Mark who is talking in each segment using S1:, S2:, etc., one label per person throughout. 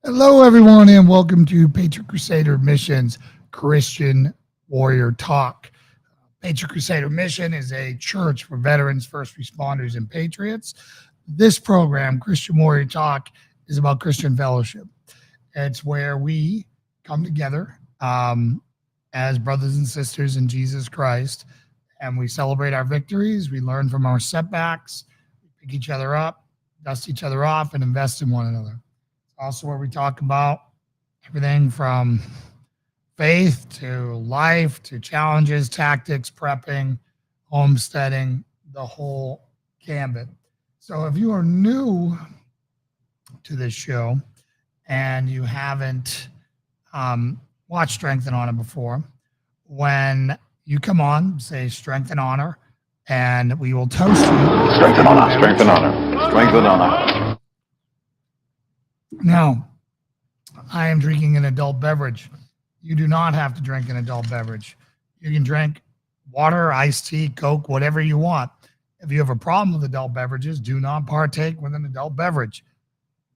S1: Hello, everyone, and welcome to Patriot Crusader Mission's Christian Warrior Talk. Patriot Crusader Mission is a church for veterans, first responders, and patriots. This program, Christian Warrior Talk, is about Christian fellowship. It's where we come together as brothers and sisters in Jesus Christ, and we celebrate our victories. We learn from our setbacks, we pick each other up, dust each other off, and invest in one another. Also, where we talk about everything from faith to life to challenges, tactics, prepping, homesteading, the whole gambit. So, if you are new to this show and you haven't watched Strength and Honor before, when you come on, say Strength and Honor, and we will toast you.
S2: Strength and honor, strength and honor, strength and honor.
S1: Now, I am drinking an adult beverage. You do not have to drink an adult beverage. You can drink water, iced tea, Coke, whatever you want. If you have a problem with adult beverages, do not partake with an adult beverage,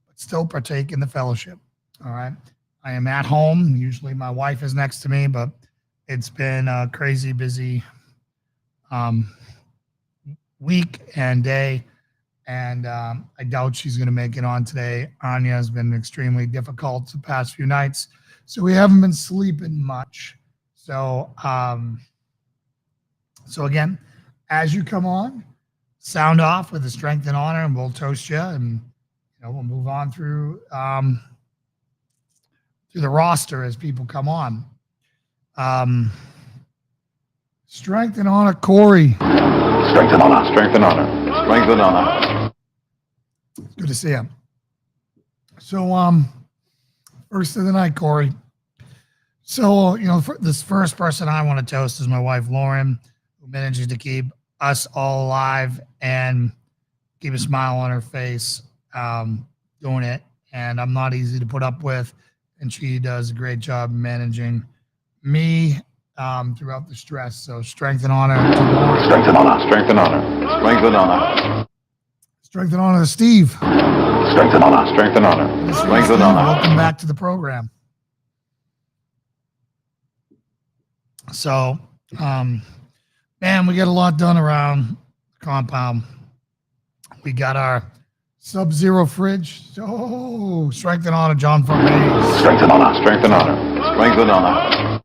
S1: but still partake in the fellowship. All right. I am at home. Usually my wife is next to me, but it's been a crazy busy week and day. And I doubt she's going to make it on today. Anya has been extremely difficult the past few nights, so we haven't been sleeping much. So, again, as you come on, sound off with the Strength and Honor, and we'll toast you, and we'll move on through the roster as people come on. Strength and Honor, Corey.
S2: Strength and honor, strength and honor, strength and honor.
S1: Good to see you. So, first of the night, Corey. So, this first person I want to toast is my wife, Lauren, who manages to keep us all alive and keep a smile on her face doing it. And I'm not easy to put up with. And she does a great job managing me throughout the stress. So, strength and honor to Lauren.
S2: Strength and honor, strength and honor, strength and honor.
S1: Strength and honor to Steve.
S2: Strength and honor, strength and honor, strength and honor.
S1: Welcome back to the program. So, man, we get a lot done around the compound. We got our Sub-Zero fridge. So, strength and honor, John Farnay.
S2: Strength and honor, strength and honor, strength and honor.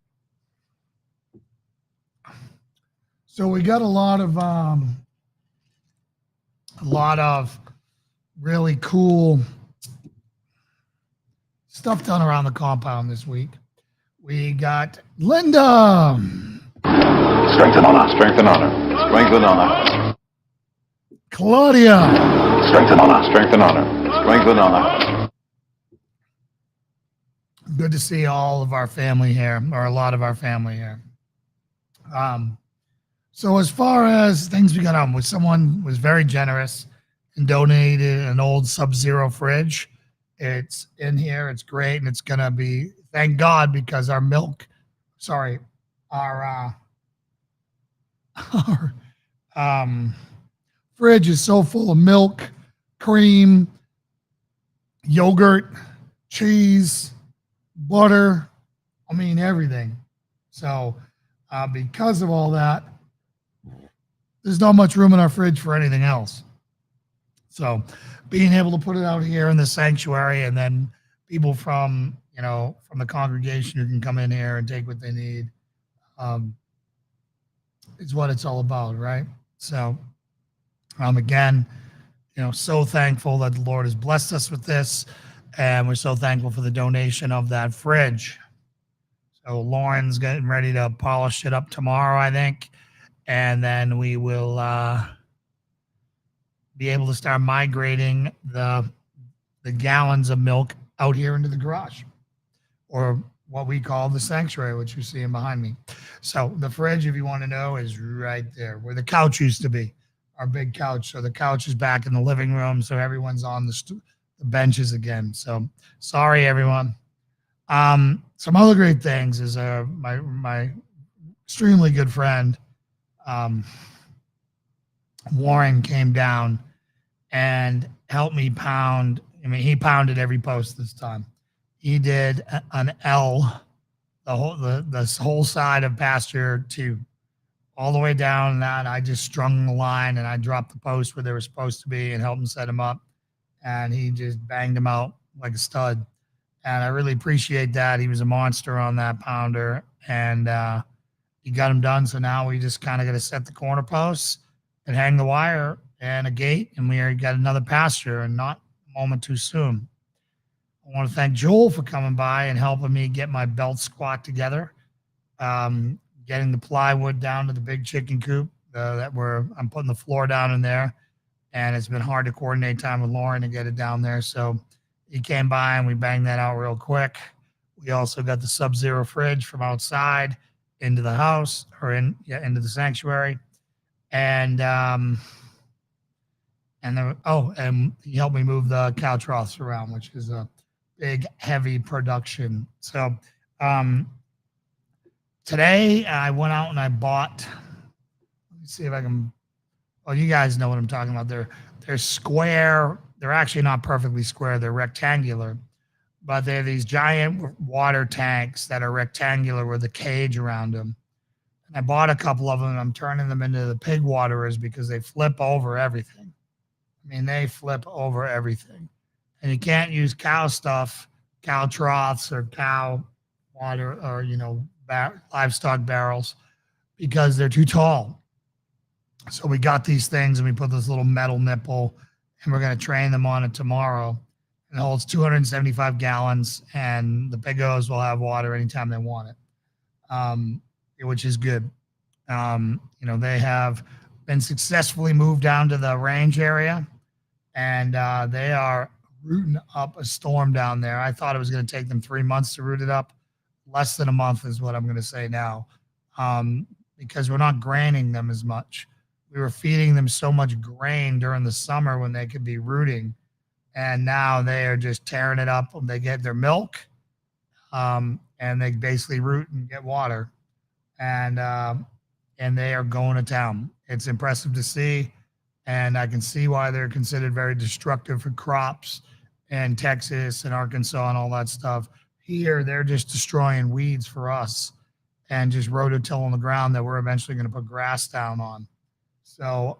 S1: So we got a lot of really cool stuff done around the compound this week. We got Linda.
S2: Strength and honor, strength and honor, strength and honor.
S1: Claudia.
S2: Strength and honor, strength and honor, strength and honor.
S1: Good to see all of our family here, or a lot of our family here. So as far as things we got on, someone was very generous and donated an old Sub-Zero fridge. It's in here. It's great. And it's going to be, thank God, because our fridge is so full of milk, cream, yogurt, cheese, butter. I mean, everything. So because of all that, there's not much room in our fridge for anything else. So being able to put it out here in the sanctuary, and then people from the congregation who can come in here and take what they need, is what it's all about, right? So again, so thankful that the Lord has blessed us with this, and we're so thankful for the donation of that fridge. So Lauren's getting ready to polish it up tomorrow, I think. And then we will be able to start migrating the gallons of milk out here into the garage, or what we call the sanctuary, which you're seeing behind me. So the fridge, if you want to know, is right there where the couch used to be, our big couch. So the couch is back in the living room, so everyone's on the benches again. So sorry, everyone. Some other great things is my extremely good friend, Warren, came down and helped me pound. I mean, he pounded every post this time. he did an L, the whole side of pasture 2, all the way down that. I just strung the line and I dropped the post where they were supposed to be and helped him set him up. And he just banged him out like a stud. And I really appreciate that. He was a monster on that pounder, and he got him done. So now we just kind of got to set the corner posts and hang the wire and a gate, and we already got another pasture, and not a moment too soon. I want to thank Joel for coming by and helping me get my belt squat together, getting the plywood down to the big chicken coop I'm putting the floor down in there, and it's been hard to coordinate time with Lauren to get it down there. So he came by and we banged that out real quick. We also got the Sub-Zero fridge from outside into the house, or into the sanctuary. And and he helped me move the cow troughs around, which is a big, heavy production. So today I went out and I bought, let me see if I can, well, you guys know what I'm talking about. They're square. They're actually not perfectly square. They're rectangular, but they're these giant water tanks that are rectangular with a cage around them. And I bought a couple of them, and I'm turning them into the pig waterers because they flip over everything. I mean, they flip over everything. And you can't use cow stuff, cow troughs or cow water, or, livestock barrels, because they're too tall. So we got these things and we put this little metal nipple, and we're going to train them on it tomorrow. It holds 275 gallons, and the piggos will have water anytime they want it, which is good. They have been successfully moved down to the range area, and they are rooting up a storm down there. I thought it was going to take them 3 months to root it up. Less than a month is what I'm going to say now, because we're not graining them as much. We were feeding them so much grain during the summer when they could be rooting, and now they are just tearing it up. They get their milk, and they basically root and get water, and they are going to town. It's impressive to see, and I can see why they're considered very destructive for crops in Texas and Arkansas and all that stuff. Here, they're just destroying weeds for us and just rototilling the ground that we're eventually going to put grass down on. So,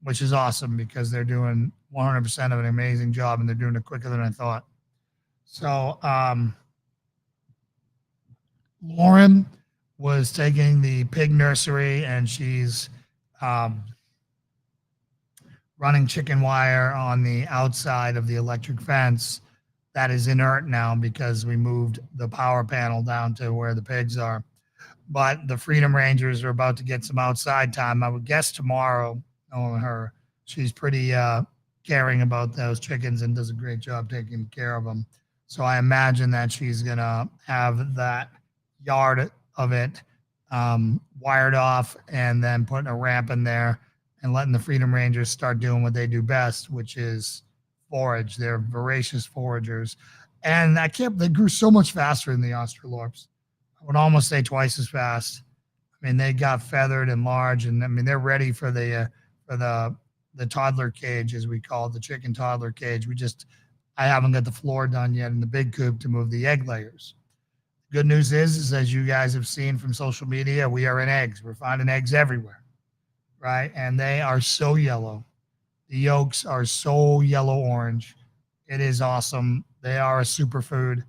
S1: which is awesome because they're doing 100% of an amazing job, and they're doing it quicker than I thought. So, Lauren was taking the pig nursery, and she's running chicken wire on the outside of the electric fence that is inert now because we moved the power panel down to where the pigs are. But the Freedom Rangers are about to get some outside time. I would guess tomorrow, knowing her, she's pretty caring about those chickens and does a great job taking care of them. So I imagine that she's going to have that yard of it wired off, and then putting a ramp in there and letting the Freedom Rangers start doing what they do best, which is forage. They're voracious foragers. And they grew so much faster than the Australorps. I would almost say twice as fast. I mean, they got feathered and large, and I mean, they're ready for the toddler cage, as we call it, the chicken toddler cage. I haven't got the floor done yet in the big coop to move the egg layers. Good news is as you guys have seen from social media, we are in eggs. We're finding eggs everywhere, right? And they are so yellow. The yolks are so yellow-orange. It is awesome. They are a superfood,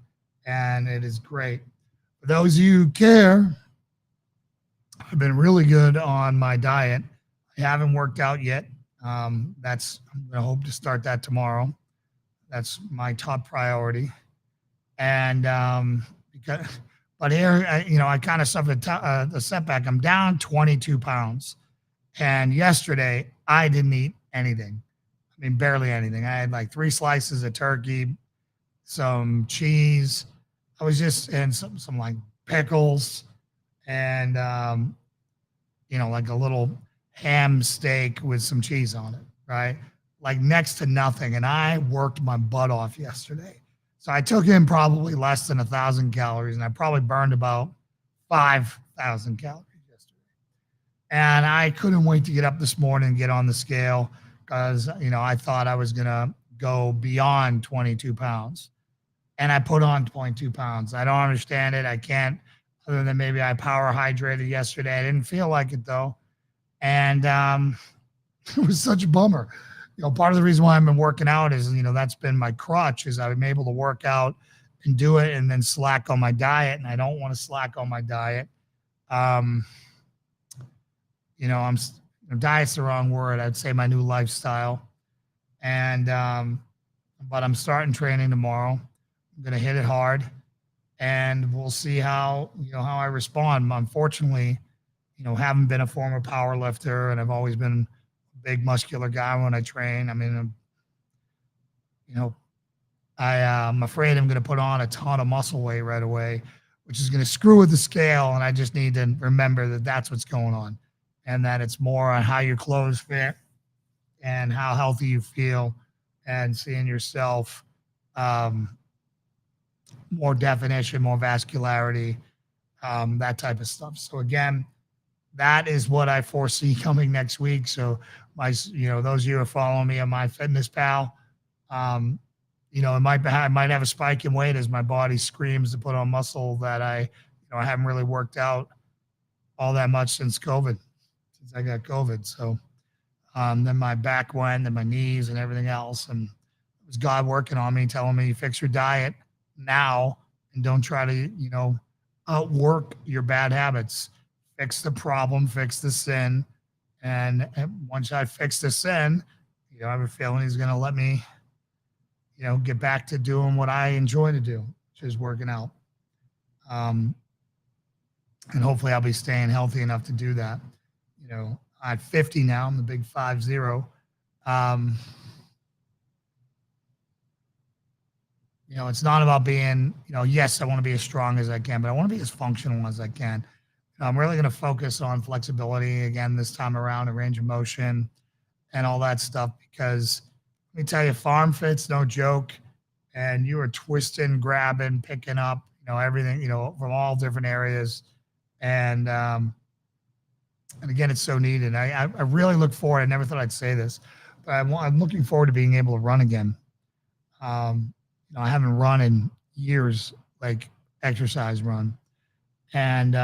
S1: and it is great. For those of you who care, I've been really good on my diet. I haven't worked out yet. I'm going to hope to start that tomorrow. That's my top priority. And but here, I kind of suffered a setback. I'm down 22 pounds. And yesterday, I didn't eat anything. I mean, barely anything. I had like 3 slices of turkey, some cheese. And some like pickles, and like a little ham steak with some cheese on it, right? Like next to nothing. And I worked my butt off yesterday. So I took in probably less than 1,000 calories, and I probably burned about 5,000 calories yesterday. And I couldn't wait to get up this morning and get on the scale because, I thought I was going to go beyond 22 pounds. and I put on 0.2 pounds. I don't understand it. I can't, other than maybe I power hydrated yesterday. I didn't feel like it though. And it was such a bummer. Part of the reason why I've been working out is, that's been my crutch is I'm able to work out and do it and then slack on my diet. And I don't want to slack on my diet. I'm diet's the wrong word. I'd say my new lifestyle. And, but I'm starting training tomorrow. I'm going to hit it hard and we'll see how I respond. Unfortunately, haven't been a former power lifter and I've always been a big muscular guy when I train. I mean, I'm afraid I'm going to put on a ton of muscle weight right away, which is going to screw with the scale. And I just need to remember that that's what's going on and that it's more on how your clothes fit and how healthy you feel and seeing yourself, more definition, more vascularity, that type of stuff. So again, that is what I foresee coming next week. So those of you who are following me on my Fitness Pal, it might have a spike in weight as my body screams to put on muscle that I haven't really worked out all that much since I got COVID. So then my back went and my knees and everything else. And it was God working on me, telling me, fix your diet now and don't try to, outwork your bad habits. Fix the problem, fix the sin. And once I fix the sin, I have a feeling he's going to let me, get back to doing what I enjoy to do, which is working out. And hopefully I'll be staying healthy enough to do that. I'm 50 now. I'm the big 5-0. It's not about being, yes, I want to be as strong as I can, but I want to be as functional as I can. I'm really going to focus on flexibility again this time around and range of motion and all that stuff because let me tell you, farm fit's no joke. And you are twisting, grabbing, picking up, everything, from all different areas. And again, it's so needed. I really look forward. I never thought I'd say this, but I'm looking forward to being able to run again. I haven't run in years, like exercise run. And,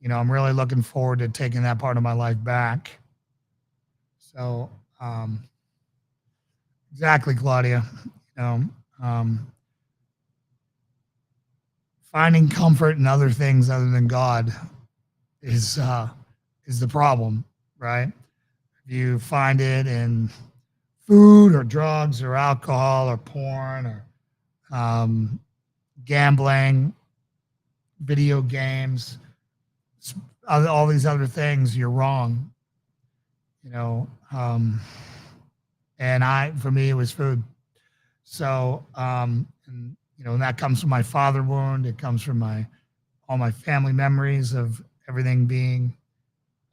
S1: I'm really looking forward to taking that part of my life back. So, exactly, Claudia, finding comfort in other things other than God is the problem, right? If you find it in food or drugs or alcohol or porn or gambling, video games, all these other things, you're wrong. And for me, it was food. So, and that comes from my father wound. It comes from all my family memories of everything being,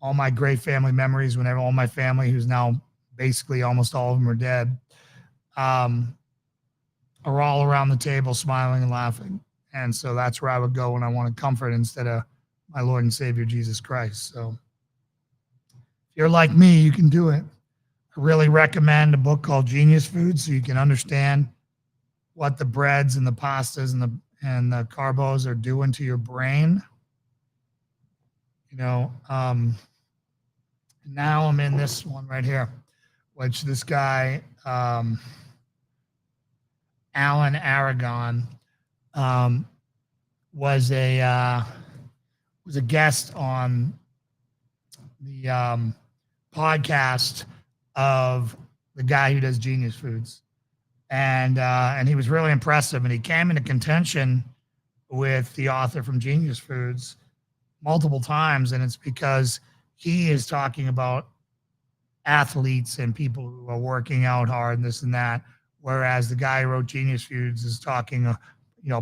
S1: all my great family memories whenever all my family, who's now basically almost all of them are dead, are all around the table smiling and laughing. And so that's where I would go when I wanted comfort instead of my Lord and Savior, Jesus Christ. So if you're like me, you can do it. I really recommend a book called Genius Food so you can understand what the breads and the pastas and the carbos are doing to your brain. Now I'm in this one right here, which this guy, Alan Aragon, was a guest on the podcast of the guy who does Genius Foods, and he was really impressive. And he came into contention with the author from Genius Foods multiple times, and it's because he is talking about athletes and people who are working out hard and this and that, whereas the guy who wrote Genius Foods is talking,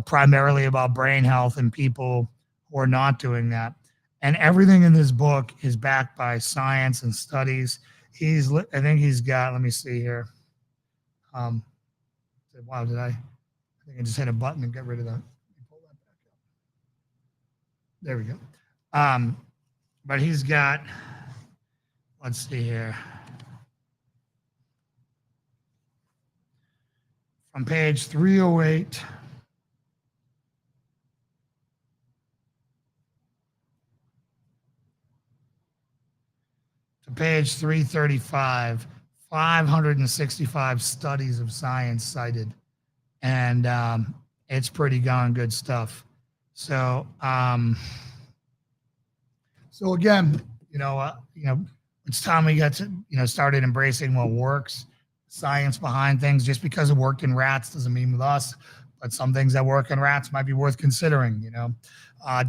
S1: primarily about brain health and people who are not doing that. And everything in this book is backed by science and studies. I think he's got, let me see here. Wow, I think I just hit a button and got rid of that. Pull that back up. There we go. But he's got, let's see here. From page 308 page 335, 565 studies of science cited, and it's pretty darn good stuff. So, so again, it's time we got to, started embracing what works, science behind things. Just because it worked in rats doesn't mean with us, but some things that work in rats might be worth considering.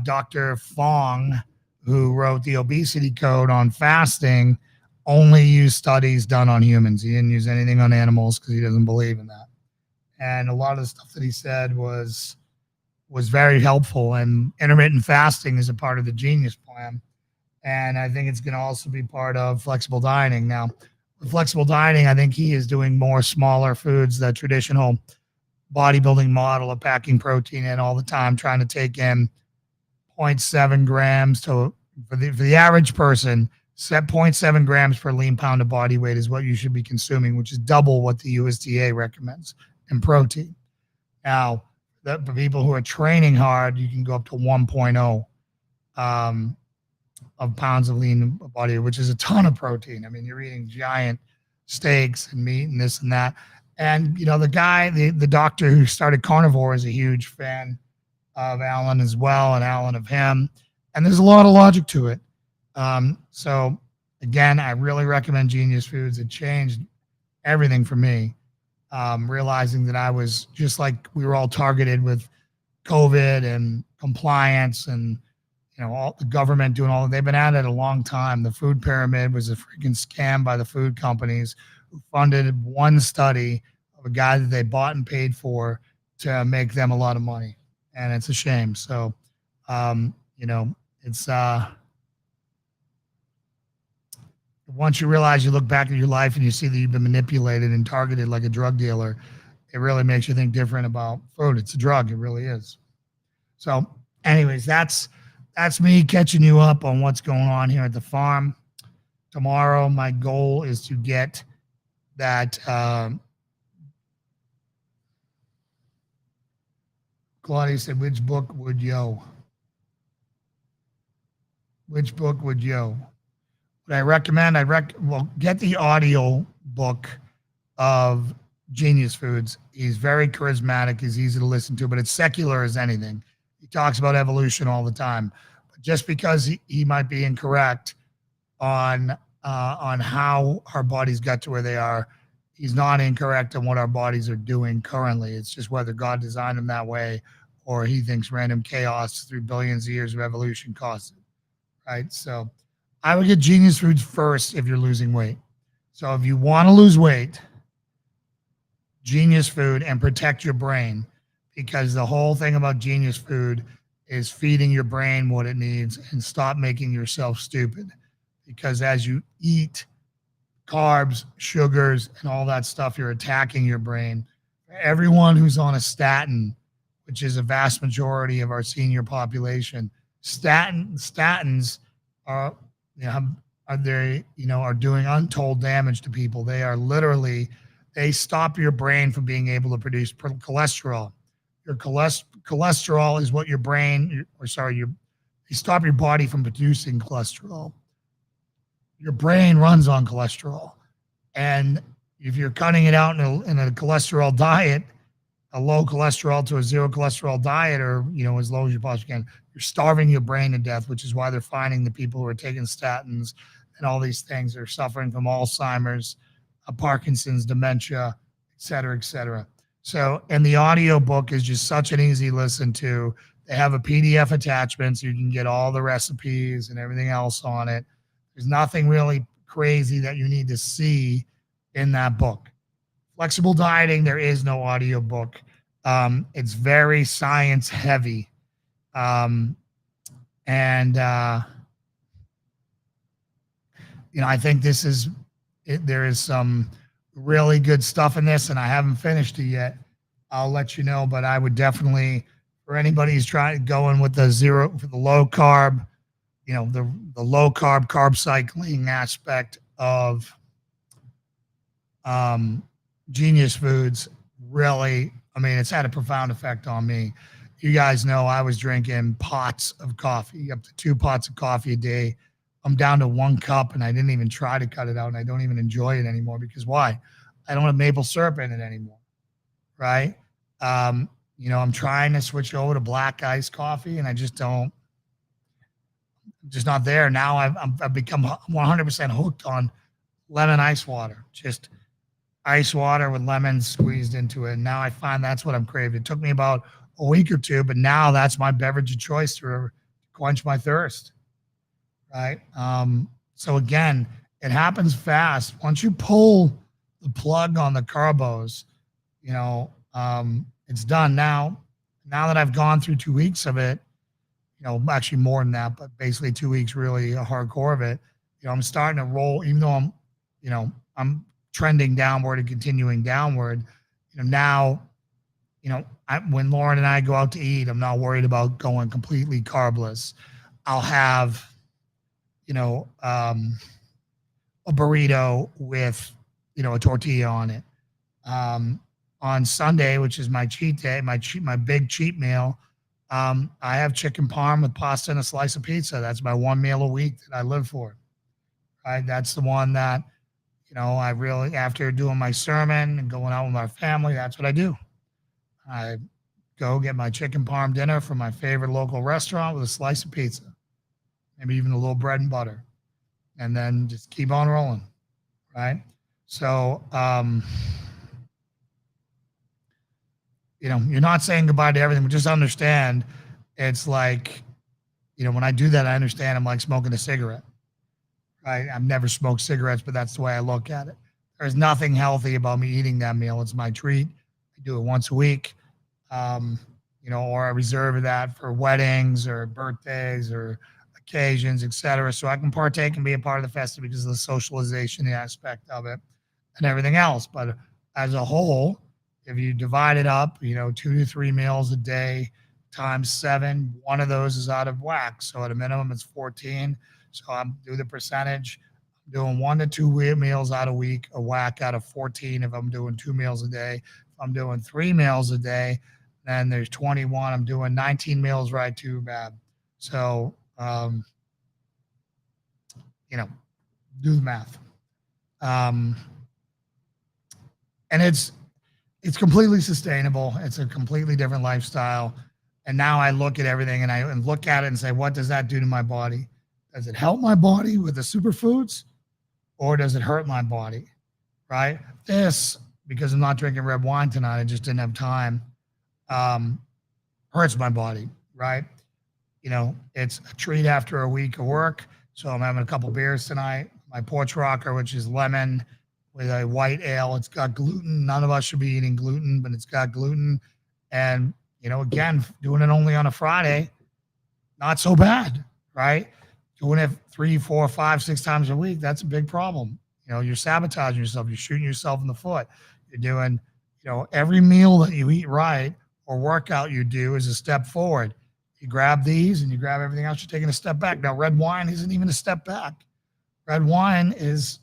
S1: Dr. Fong, who wrote the obesity code on fasting, only used studies done on humans. He didn't use anything on animals because he doesn't believe in that. And a lot of the stuff that he said was very helpful. And intermittent fasting is a part of the Genius Plan. And I think it's going to also be part of flexible dieting. Now, with flexible dieting, I think he is doing more smaller foods, the traditional bodybuilding model of packing protein in all the time, trying to take in 0.7 grams for the average person, set 0.7 grams per lean pound of body weight is what you should be consuming, which is double what the USDA recommends in protein. Now, for people who are training hard, you can go up to 1.0 of pounds of lean body, which is a ton of protein. I mean, you're eating giant steaks and meat and this and that. And, the doctor who started carnivore is a huge fan of Alan as well, and Alan of him. And there's a lot of logic to it. So again, I really recommend Genius Foods. It changed everything for me. Realizing that I was just like we were all targeted with COVID and compliance and, all the government doing all, they've been at it a long time. The food pyramid was a freaking scam by the food companies who funded one study of a guy that they bought and paid for to make them a lot of money. And it's a shame. So, it's, once you realize, you look back at your life and you see that you've been manipulated and targeted like a drug dealer, it really makes you think different about food. It's a drug. It really is. So anyways, that's me catching you up on what's going on here at the farm. Tomorrow, my goal is to get that, Claudia said, which book would yo? Which book would yo? What I recommend, get the audio book of Genius Foods. He's very charismatic. He's easy to listen to, but it's secular as anything. He talks about evolution all the time. But just because he might be incorrect on how our bodies got to where they are, he's not incorrect on what our bodies are doing currently. It's just whether God designed them that way or he thinks random chaos through billions of years of evolution caused it, right? So I would get Genius Foods first if you're losing weight. So if you want to lose weight, Genius Food, and protect your brain, because the whole thing about Genius Food is feeding your brain what it needs and stop making yourself stupid. Because as you eat carbs, sugars, and all that stuff, you're attacking your brain. Everyone who's on a statin, which is a vast majority of our senior population, statins are doing untold damage to people. They are literally, they stop your brain from being able to produce cholesterol. Your cholesterol is what your brain, they stop your body from producing cholesterol. Your brain runs on cholesterol. And if you're cutting it out in a cholesterol diet, a low cholesterol to a zero cholesterol diet, or, as low as you possibly can, you're starving your brain to death, which is why they're finding the people who are taking statins and all these things are suffering from Alzheimer's, Parkinson's, dementia, et cetera, et cetera. So, and the audio book is just such an easy listen to. They have a PDF attachment so you can get all the recipes and everything else on it. There's nothing really crazy that you need to see in that book. Flexible dieting, there is no audio book. It's very science heavy. I think there is some really good stuff in this, and I haven't finished it yet. I'll let you know, but I would definitely, for anybody who's going with the low carb, the low carb cycling aspect of Genius Foods, really, it's had a profound effect on me. You guys know I was drinking pots of coffee, up to 2 pots of coffee a day I'm down to 1 cup, and I didn't even try to cut it out, and I don't even enjoy it anymore because why? I don't have maple syrup in it anymore, right? I'm trying to switch over to black iced coffee, and I just don't. Just not there. Now I've become 100% hooked on lemon ice water. Just ice water with lemons squeezed into it. And now I find that's what I'm craving. It took me about a week or two, but now that's my beverage of choice to quench my thirst. Right. So again, it happens fast. Once you pull the plug on the carbos, it's done now. Now that I've gone through 2 weeks of it, actually more than that, but basically 2 weeks really hardcore of it. I'm starting to roll, even though I'm trending downward and continuing downward. Now, when Lauren and I go out to eat, I'm not worried about going completely carbless. I'll have, a burrito with, a tortilla on it. On Sunday, which is my cheat day, my big cheat meal, I have chicken parm with pasta and a slice of pizza. That's my one meal a week that I live for. Right? That's the one that, I really, after doing my sermon and going out with my family, that's what I do. I go get my chicken parm dinner from my favorite local restaurant with a slice of pizza, maybe even a little bread and butter, and then just keep on rolling. Right? So, you're not saying goodbye to everything, but just understand it's like, when I do that, I understand I'm like smoking a cigarette. Right? I've never smoked cigarettes, but that's the way I look at it. There's nothing healthy about me eating that meal. It's my treat. I do it once a week, or I reserve that for weddings or birthdays or occasions, etc. So I can partake and be a part of the festival because of the socialization aspect of it and everything else. But as a whole, if you divide it up, 2 to 3 meals a day times 7, one of those is out of whack. So at a minimum, it's 14. So I'm do the percentage. I'm doing 1 to 2 meals out a week, a whack out of 14 if I'm doing 2 meals a day. If I'm doing 3 meals a day, then there's 21. I'm doing 19 meals right too bad. So, do the math. And it's completely sustainable. It's a completely different lifestyle. And now I look at everything and look at it and say, what does that do to my body? Does it help my body with the superfoods or does it hurt my body? Right? This, because I'm not drinking red wine tonight, I just didn't have time, hurts my body. Right? It's a treat after a week of work. So I'm having a couple beers tonight. My porch rocker, which is lemon with a white ale. It's got gluten. None of us should be eating gluten, but it's got gluten. And, again, doing it only on a Friday, not so bad, right? Doing it 3, 4, 5, 6 times a week, that's a big problem. You're sabotaging yourself. You're shooting yourself in the foot. You're doing, every meal that you eat right or workout you do is a step forward. You grab these and you grab everything else, you're taking a step back. Now, red wine isn't even a step back. Red wine is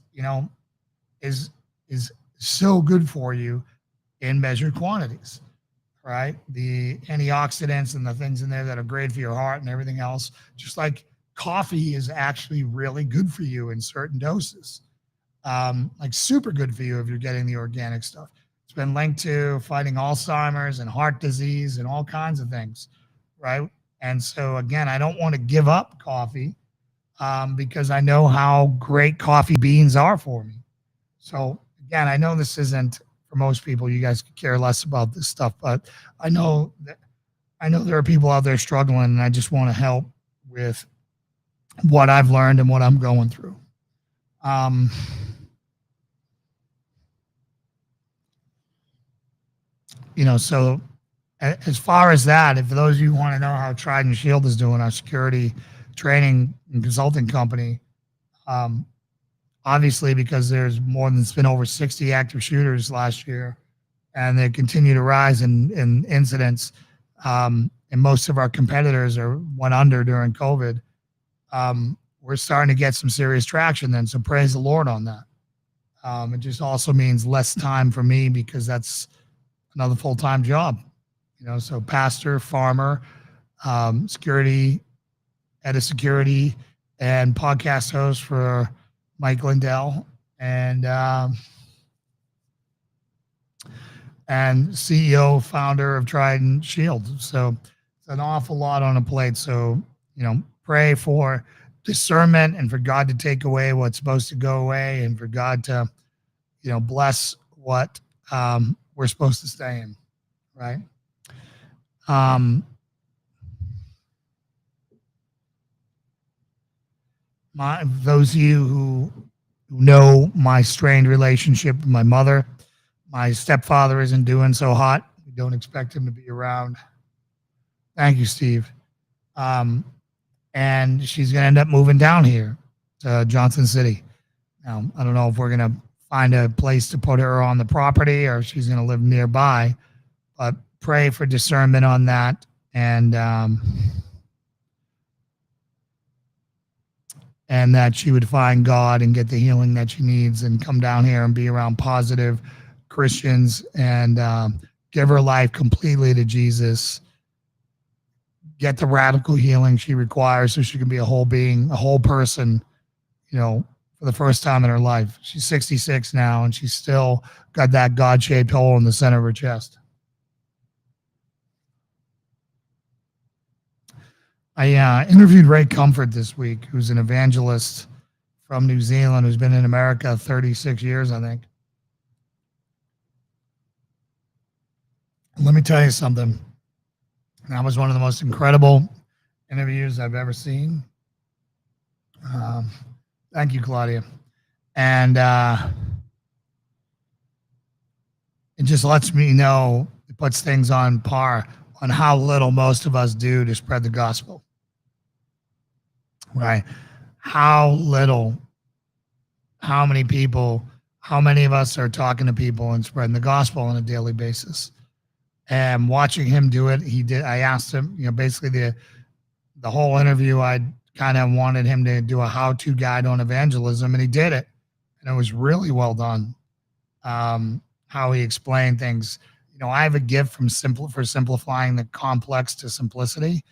S1: so good for you in measured quantities, right? The antioxidants and the things in there that are great for your heart and everything else, just like coffee is actually really good for you in certain doses, like super good for you if you're getting the organic stuff. It's been linked to fighting Alzheimer's and heart disease and all kinds of things, right? And so, again, I don't want to give up coffee because I know how great coffee beans are for me. So, again, I know this isn't for most people. You guys could care less about this stuff, but I know there are people out there struggling, and I just want to help with what I've learned and what I'm going through. So as far as that, if those of you want to know how Trident Shield is doing, our security training and consulting company, obviously because it's been over 60 active shooters last year, and they continue to rise in incidents, and most of our competitors went under during COVID. We're starting to get some serious traction then, so praise the Lord on that. It just also means less time for me because that's another full-time job. So pastor, farmer, security, head of security, and podcast host for Mike Lindell, and CEO, founder of Trident Shield. So it's an awful lot on a plate. So, pray for discernment and for God to take away what's supposed to go away and for God to, bless what we're supposed to stay in, right? Those of you who know my strained relationship with my mother, my stepfather isn't doing so hot. We don't expect him to be around. Thank you, Steve. And she's going to end up moving down here to Johnson City. Now, I don't know if we're going to find a place to put her on the property or if she's going to live nearby, but pray for discernment on that. And that she would find God and get the healing that she needs and come down here and be around positive Christians and give her life completely to Jesus, get the radical healing she requires so she can be a whole being, a whole person, for the first time in her life. She's 66 now and she's still got that God-shaped hole in the center of her chest. I interviewed Ray Comfort this week, who's an evangelist from New Zealand who's been in America 36 years, I think. Let me tell you something. That was one of the most incredible interviews I've ever seen. Thank you, Claudia. And it just lets me know, it puts things on par on how little most of us do to spread the gospel. Right? How little, how many people, how many of us are talking to people and spreading the gospel on a daily basis? And watching him do it, I asked him, basically the whole interview, I kind of wanted him to do a how-to guide on evangelism, and he did it. And it was really well done. How he explained things. I have a gift for simplifying the complex to simplicity.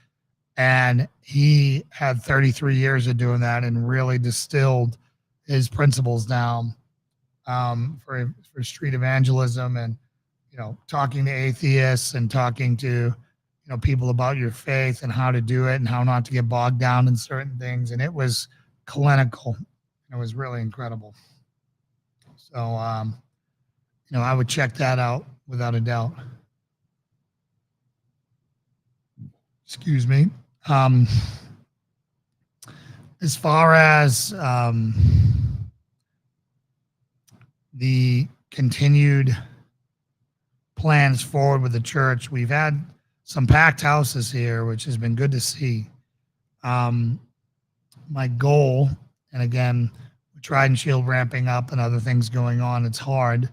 S1: And he had 33 years of doing that and really distilled his principles down for street evangelism and, talking to atheists and talking to, people about your faith and how to do it and how not to get bogged down in certain things. And it was clinical. It was really incredible. So, I would check that out without a doubt. Excuse me. As far as the continued plans forward with the church, we've had some packed houses here, which has been good to see. My goal, and again, with Trident Shield ramping up and other things going on, it's hard.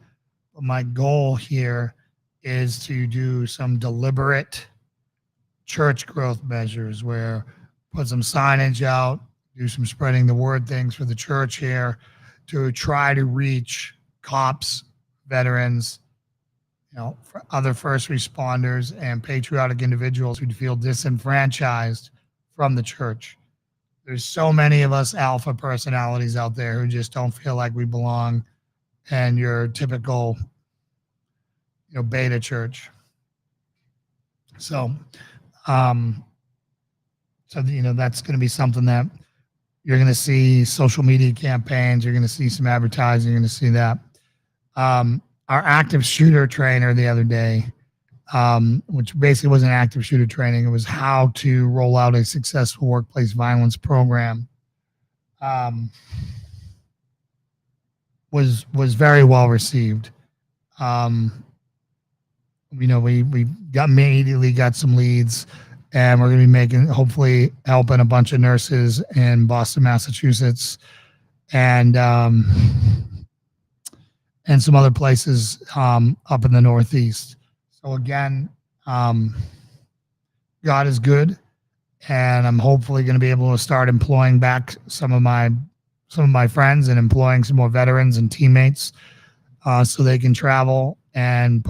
S1: But my goal here is to do some deliberate church growth measures where put some signage out, do some spreading the word things for the church here to try to reach cops, veterans, for other first responders and patriotic individuals who feel disenfranchised from the church. There's so many of us alpha personalities out there who just don't feel like we belong in your typical, beta church. So, that's going to be something that you're going to see social media campaigns. You're going to see some advertising. You're going to see that. Our active shooter trainer the other day, which basically wasn't active shooter training. It was how to roll out a successful workplace violence program. Was very well received. We immediately got some leads, and we're going to be hopefully helping a bunch of nurses in Boston, Massachusetts, and some other places up in the Northeast. So again, God is good, and I'm hopefully going to be able to start employing back some of my friends and employing some more veterans and teammates so they can travel and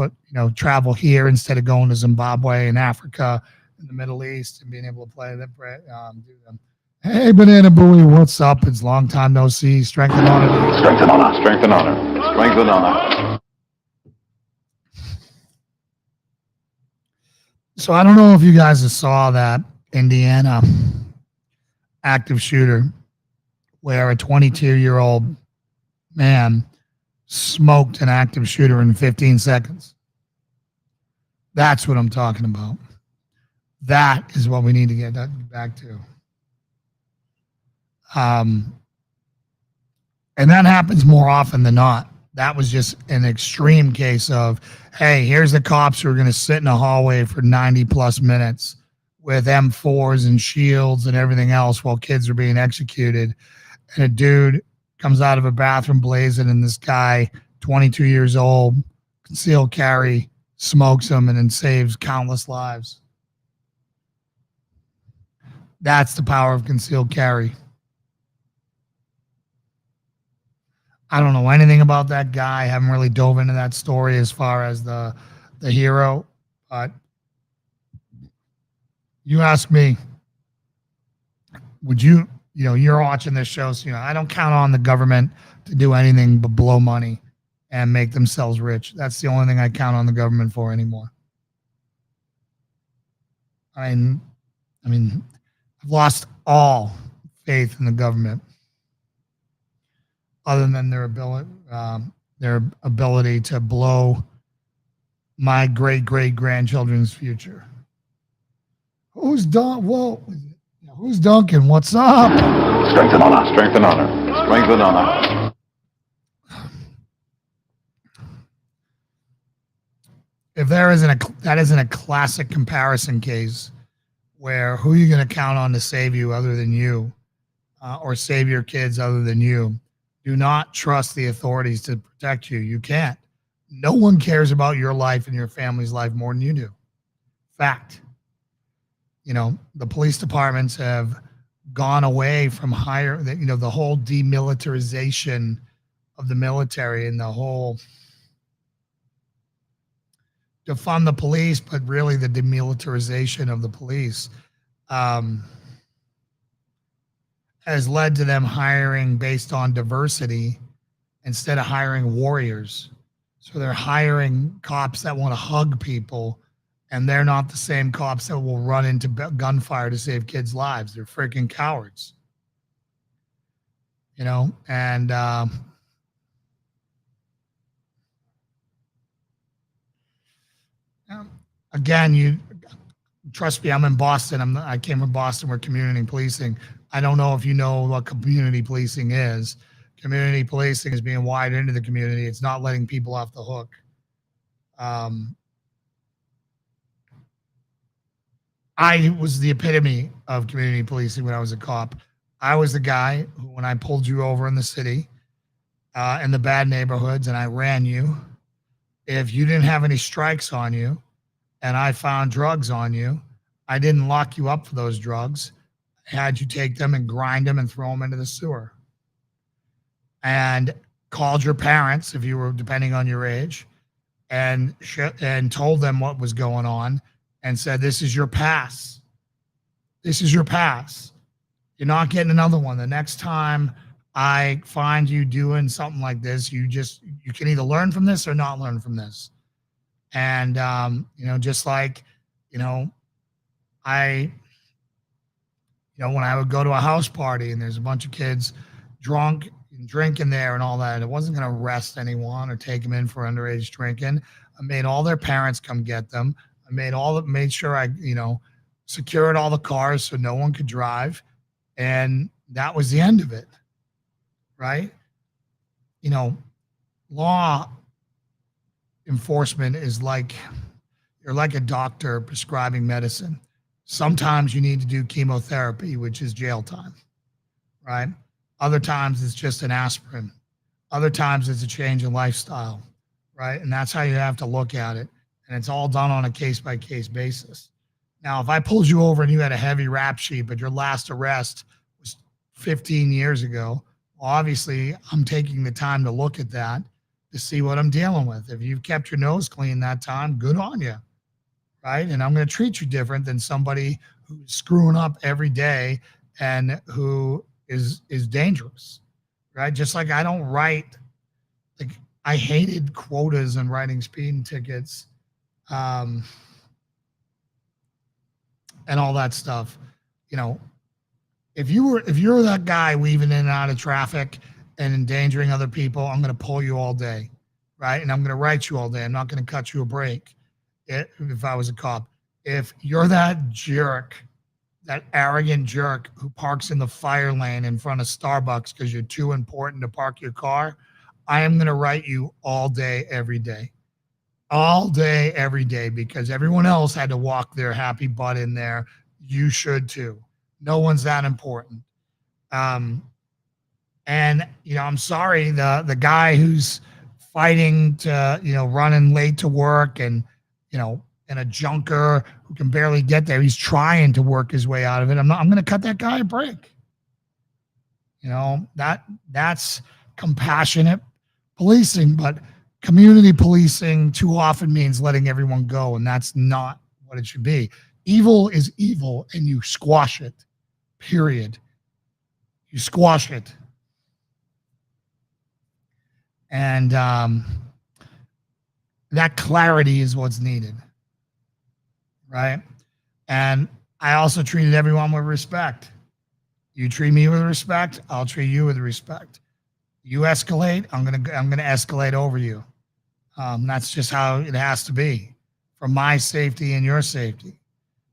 S1: travel here instead of going to Zimbabwe and Africa and the Middle East and being able to play them, do them. Hey, Banana Booey, what's up? It's long time no see. Strength and honor.
S2: Strength and honor. Strength and honor. Strength and honor.
S1: So I don't know if you guys saw that Indiana active shooter where a 22-year-old man smoked an active shooter in 15 seconds. That's what I'm talking about. That is what we need to get back to. And that happens more often than not. That was just an extreme case of, hey, here's the cops who are going to sit in a hallway for 90 plus minutes with M4s and shields and everything else while kids are being executed. And a dude comes out of a bathroom blazing, and this guy, 22 years old, concealed carry, smokes him and then saves countless lives. That's the power of concealed carry. I don't know anything about that guy. I haven't really dove into that story as far as the hero. But you ask me, would you, you're watching this show, so, I don't count on the government to do anything but blow money and make themselves rich. That's the only thing I count on the government for anymore. I mean, I've lost all faith in the government, other than their ability to blow my great-great-grandchildren's future. Who's Duncan? What's up?
S2: Strength and honor. Strength and honor. Strength and honor.
S1: If that isn't a classic comparison case where who are you going to count on to save you other than you, or save your kids other than you? Do not trust the authorities to protect you. You can't. No one cares about your life and your family's life more than you do. Fact. The police departments have gone away from the whole demilitarization of the military and the whole defund the police, but really the demilitarization of the police has led to them hiring based on diversity instead of hiring warriors. So they're hiring cops that want to hug people, and they're not the same cops that will run into gunfire to save kids' lives. They're freaking cowards. And again, you trust me, I'm in Boston. I came from Boston. We're community policing. I don't know if you know what community policing is. Community policing is being wired into the community. It's not letting people off the hook. I was the epitome of community policing when I was a cop. I was the guy who, when I pulled you over in the city, in the bad neighborhoods, and I ran you, if you didn't have any strikes on you and I found drugs on you, I didn't lock you up for those drugs. I had you take them and grind them and throw them into the sewer. And called your parents, if you were, depending on your age, and told them what was going on and said, this is your pass. This is your pass. You're not getting another one. The next time I find you doing something like this, you can either learn from this or not learn from this. And, just like, when I would go to a house party and there's a bunch of kids drunk and drinking there and all that, it wasn't going to arrest anyone or take them in for underage drinking. I made all their parents come get them. I made sure I, secured all the cars so no one could drive. And that was the end of it. Right? Law enforcement is you're like a doctor prescribing medicine. Sometimes you need to do chemotherapy, which is jail time, right? Other times it's just an aspirin. Other times it's a change in lifestyle, right? And that's how you have to look at it. And it's all done on a case-by-case basis. Now, if I pulled you over and you had a heavy rap sheet, but your last arrest was 15 years ago, well, obviously I'm taking the time to look at that to see what I'm dealing with. If you've kept your nose clean that time, good on you, right? And I'm going to treat you different than somebody who's screwing up every day and who is dangerous, right? Just like I don't write, like I hated quotas and writing speeding tickets, um, and all that stuff. You know, if you're that guy weaving in and out of traffic and endangering other people, I'm going to pull you all day, right? And I'm going to write you all day. I'm not going to cut you a break. If I was a cop, if you're that jerk, that arrogant jerk who parks in the fire lane in front of Starbucks because you're too important to park your car, I am going to write you all day, every day. All day, every day, because everyone else had to walk their happy butt in there. You should too. No one's that important. Um, and I'm sorry, the guy who's fighting to, running late to work and, and a junker who can barely get there. He's trying to work his way out of it. I'm going to cut that guy a break. That's compassionate policing, but community policing too often means letting everyone go, and that's not what it should be. Evil is evil, and you squash it, period. You squash it. And that clarity is what's needed, right? And I also treated everyone with respect. You treat me with respect, I'll treat you with respect. You escalate, I'm gonna escalate over you. That's just how it has to be for my safety and your safety.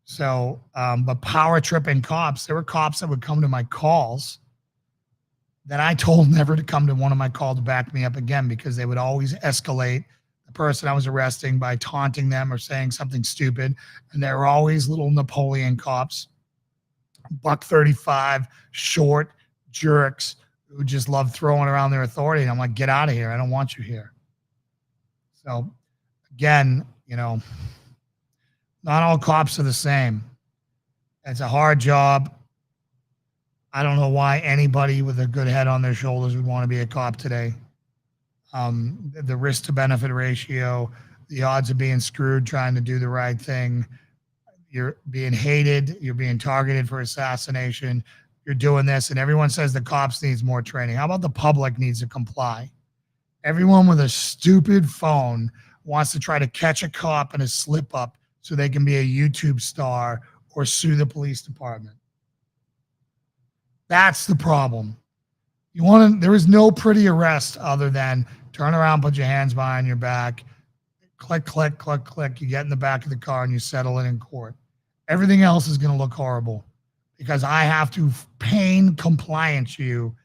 S1: So, but power tripping cops, there were cops that would come to my calls that I told never to come to one of my calls to back me up again, because they would always escalate the person I was arresting by taunting them or saying something stupid. And they were always little Napoleon cops, $135, short jerks who just love throwing around their authority. And I'm like, get out of here. I don't want you here. So again, not all cops are the same. It's a hard job. I don't know why anybody with a good head on their shoulders would want to be a cop today. The risk to benefit ratio, the odds of being screwed trying to do the right thing. You're being hated. You're being targeted for assassination. You're doing this, and everyone says the cops needs more training. How about the public needs to comply? Everyone with a stupid phone wants to try to catch a cop in a slip up so they can be a YouTube star or sue the police department. That's the problem. There is no pretty arrest other than turn around, put your hands behind your back, click, click, click, click. You get in the back of the car and you settle it in court. Everything else is going to look horrible because I have to pain compliance you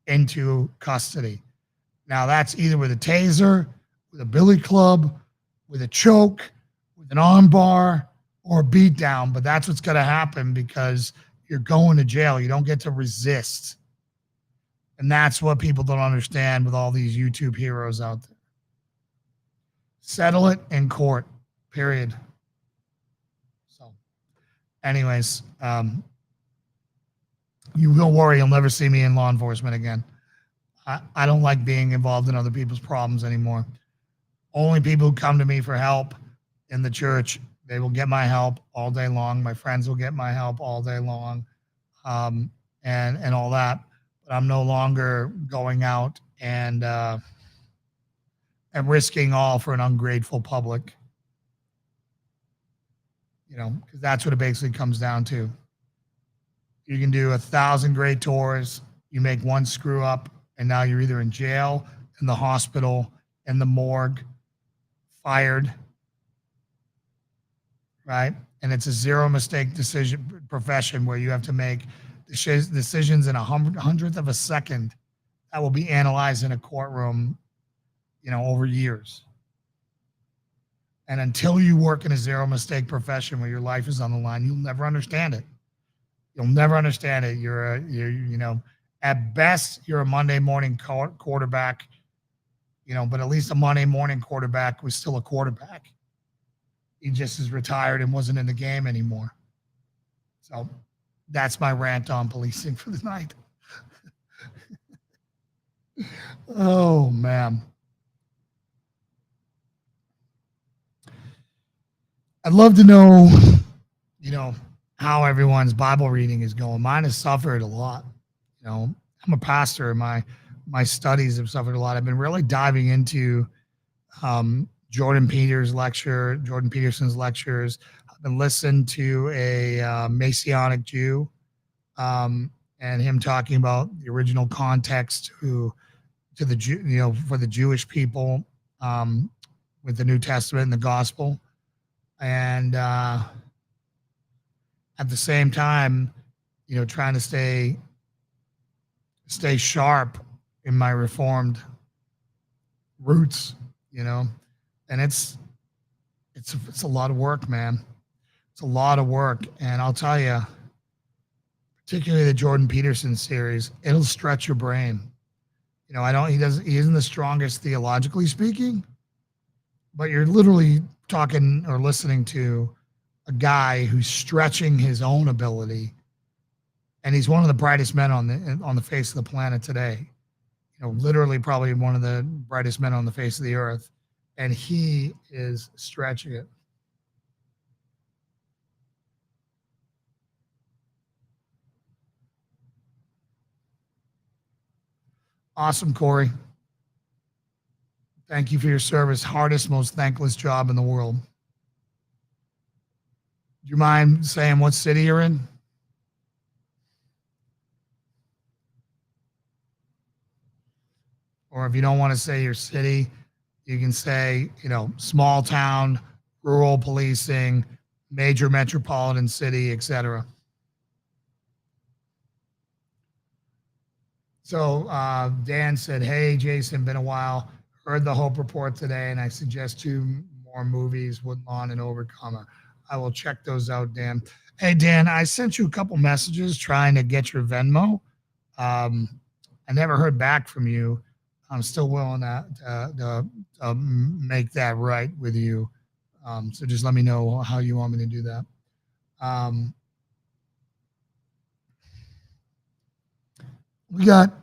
S1: into custody. Now that's either with a taser, with a billy club, with a choke, with an arm bar, or a beat down. But that's what's going to happen because you're going to jail. You don't get to resist. And that's what people don't understand with all these YouTube heroes out there. Settle it in court, period. So anyways, you don't worry, you'll never see me in law enforcement again. I don't like being involved in other people's problems anymore. Only people who come to me for help in the church, they will get my help all day long. My friends will get my help all day long, and all that. But I'm no longer going out and risking all for an ungrateful public. Because that's what it basically comes down to. You can do 1,000 great tours. You make one screw up, and now you're either in jail, in the hospital, in the morgue, fired, right? And it's a zero mistake profession where you have to make decisions in a hundredth of a second that will be analyzed in a courtroom, over years. And until you work in a zero mistake profession where your life is on the line, you'll never understand it. You'll never understand it. You're at best, you're a Monday morning quarterback, but at least a Monday morning quarterback was still a quarterback. He just is retired and wasn't in the game anymore. So that's my rant on policing for the night. Oh, man. I'd love to know, how everyone's Bible reading is going. Mine has suffered a lot. You know, I'm a pastor. My studies have suffered a lot. I've been really diving into Jordan Peterson's lectures. I've been listening to a Messianic Jew, and him talking about the original context to the for the Jewish people, um, with the New Testament and the Gospel, and at the same time, trying to stay sharp in my Reformed roots, and it's a lot of work, man. It's a lot of work, and I'll tell you, particularly the Jordan Peterson series, it'll stretch your brain. I don't. He isn't the strongest theologically speaking, but you're literally talking or listening to a guy who's stretching his own ability, and he's one of the brightest men on the face of the planet today. Literally probably one of the brightest men on the face of the earth, and he is stretching it. Awesome, Corey. Thank you for your service. Hardest, most thankless job in the world. Do you mind saying what city you're in? Or if you don't want to say your city, you can say, small town, rural policing, major metropolitan city, etc. So Dan said, "Hey, Jason, been a while. Heard the Hope Report today, and I suggest 2 more movies, Woodlawn and Overcomer. I will check those out, Dan." Hey, Dan, I sent you a couple messages trying to get your Venmo. I never heard back from you. I'm still willing to make that right with you. So just let me know how you want me to do that. We got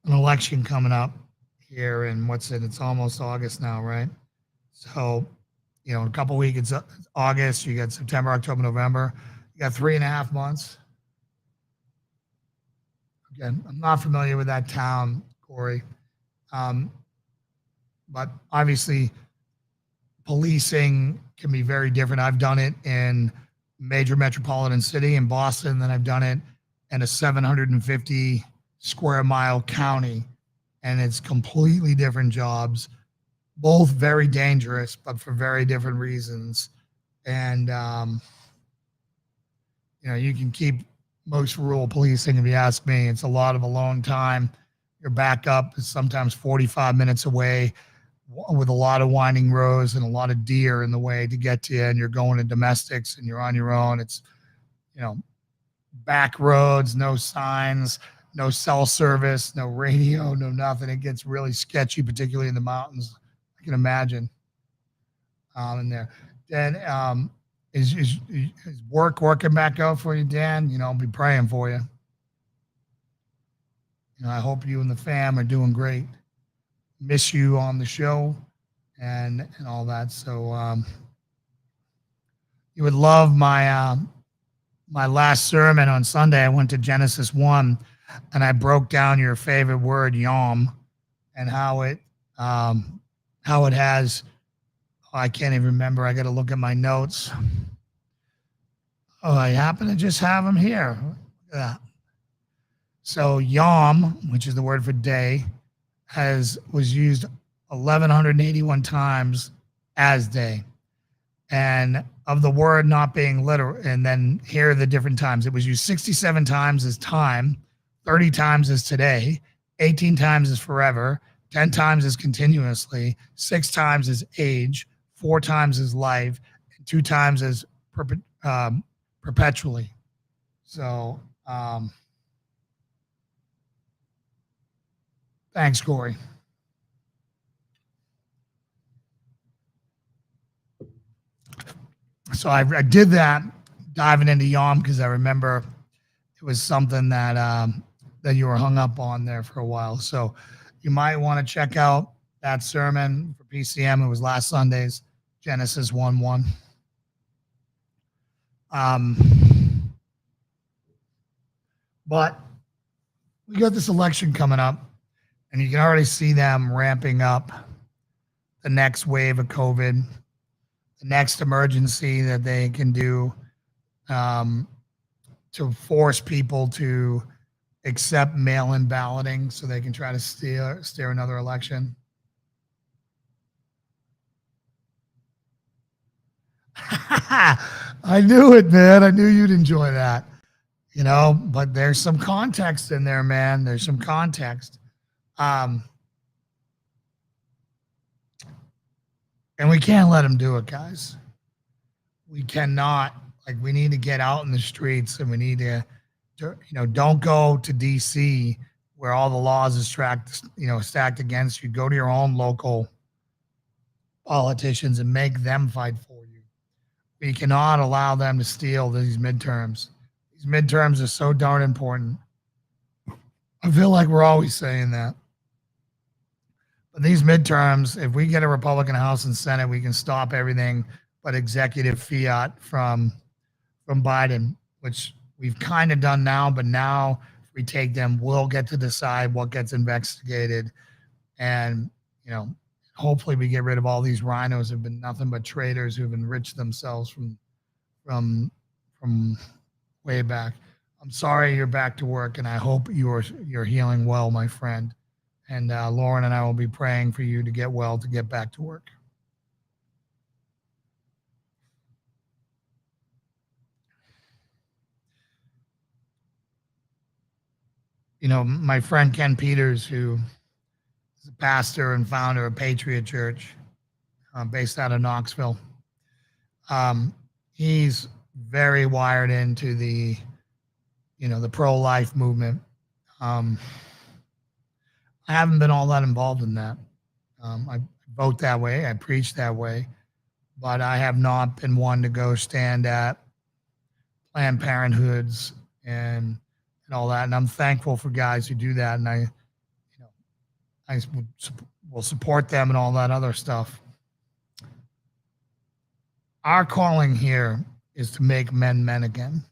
S1: an election coming up here, and it's almost August now, right? So, in a couple weeks, it's August. You got September, October, November. You got 3.5 months. Again, I'm not familiar with that town, Corey. But obviously, policing can be very different. I've done it in major metropolitan city in Boston, then I've done it in a 750 square mile county, and it's completely different jobs, both very dangerous, but for very different reasons. And you can keep most rural policing, if you ask me. It's a lot of alone time. Your backup is sometimes 45 minutes away, with a lot of winding roads and a lot of deer in the way to get to you, and you're going to domestics and you're on your own. It's, back roads, no signs, no cell service, no radio, no nothing. It gets really sketchy, particularly in the mountains. I can imagine in there. Dan, is work working back out for you, Dan? I'll be praying for you. I hope you and the fam are doing great. Miss you on the show and all that. So you would love my my last sermon on Sunday. I went to Genesis 1, and I broke down your favorite word, yom, and how it has. I can't even remember. I got to look at my notes. Oh, I happen to just have them here. Look at that. So yom, which is the word for day, was used 1,181 times as day. And of the word not being literal, and then here are the different times. It was used 67 times as time, 30 times as today, 18 times as forever, 10 times as continuously, 6 times as age, 4 times as life, and 2 times as perpetually. So thanks, Corey. So I did that, diving into yom, because I remember it was something that that you were hung up on there for a while. So you might want to check out that sermon for PCM. It was last Sunday's Genesis 1:1. But we got this election coming up, and you can already see them ramping up the next wave of COVID, the next emergency that they can do um, to force people to accept mail-in balloting so they can try to steer another election. I knew it, man. I knew you'd enjoy that. But there's some context in there, man. There's some context. And we can't let them do it, guys. We cannot. We need to get out in the streets, and we need to don't go to D.C. where all the laws are stacked against you. Go to your own local politicians and make them fight for you. We cannot allow them to steal these midterms. These midterms are so darn important. I feel like we're always saying that. But these midterms, if we get a Republican House and Senate, we can stop everything but executive fiat from Biden, which we've kind of done now. But now, if we take them, we'll get to decide what gets investigated. And, hopefully we get rid of all these rhinos who've been nothing but traitors who've enriched themselves from way back. I'm sorry you're back to work, and I hope you're healing well, my friend. And Lauren and I will be praying for you to get well, to get back to work. My friend Ken Peters, who is a pastor and founder of Patriot Church, based out of Knoxville, he's very wired into the pro-life movement. I haven't been all that involved in that. I vote that way, I preach that way, but I have not been one to go stand at Planned Parenthoods and all that. And I'm thankful for guys who do that, and I will support them and all that other stuff. Our calling here is to make men men again.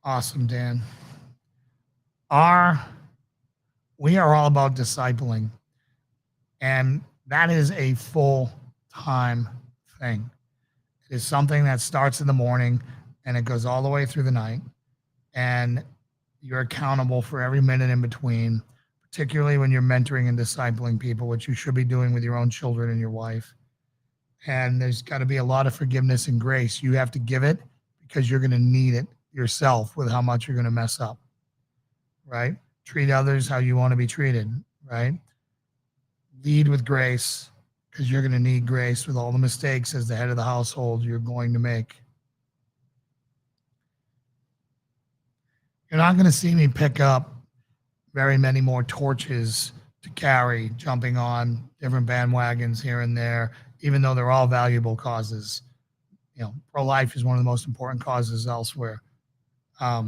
S1: Awesome, Dan. We are all about discipling, and that is a full-time thing. It is something that starts in the morning and it goes all the way through the night, and you're accountable for every minute in between, particularly when you're mentoring and discipling people, which you should be doing with your own children and your wife. And there's got to be a lot of forgiveness and grace. You have to give it because you're going to need it yourself with how much you're going to mess up, right? Treat others how you want to be treated, right? Lead with grace because you're going to need grace with all the mistakes as the head of the household you're going to make. You're not going to see me pick up very many more torches to carry, jumping on different bandwagons here and there, even though they're all valuable causes. Pro-life is one of the most important causes elsewhere. I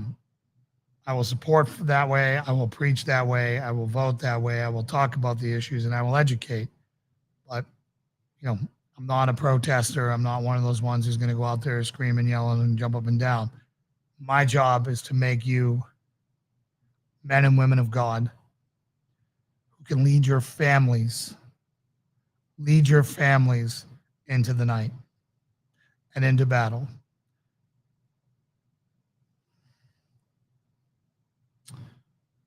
S1: will support that way. I will preach that way. I will vote that way. I will talk about the issues, and I will educate. But, I'm not a protester. I'm not one of those ones who's going to go out there screaming, yelling, and jump up and down. My job is to make you men and women of God who can lead your families into the night and into battle.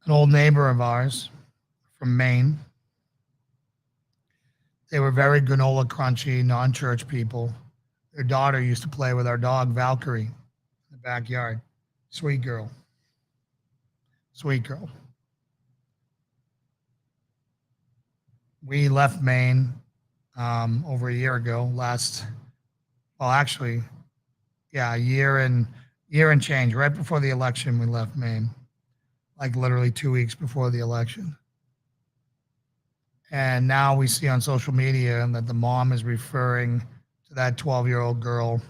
S1: An old neighbor of ours from Maine, they were very granola crunchy, non-church people. Their daughter used to play with our dog, Valkyrie, in the backyard. Sweet girl. We left Maine over a year ago. A year and change. Right before the election, we left Maine. Like literally 2 weeks before the election. And now we see on social media that the mom is referring to that 12-year-old girl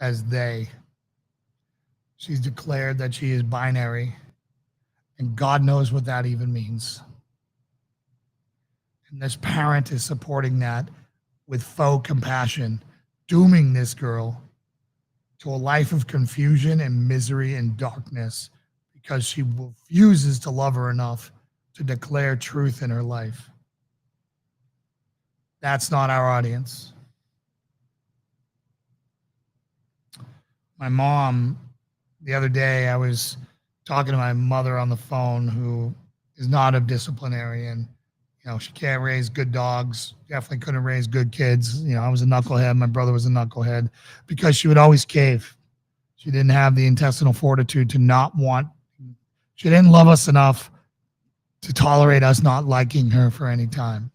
S1: as they. She's declared that she is binary, and God knows what that even means. And this parent is supporting that with faux compassion, dooming this girl to a life of confusion and misery and darkness because she refuses to love her enough to declare truth in her life. That's not our audience. My mom, the other day, I was talking to my mother on the phone, who is not a disciplinarian. She can't raise good dogs, definitely couldn't raise good kids. I was a knucklehead. My brother was a knucklehead because she would always cave. She didn't have the intestinal fortitude to not want, she didn't love us enough to tolerate us not liking her for any time.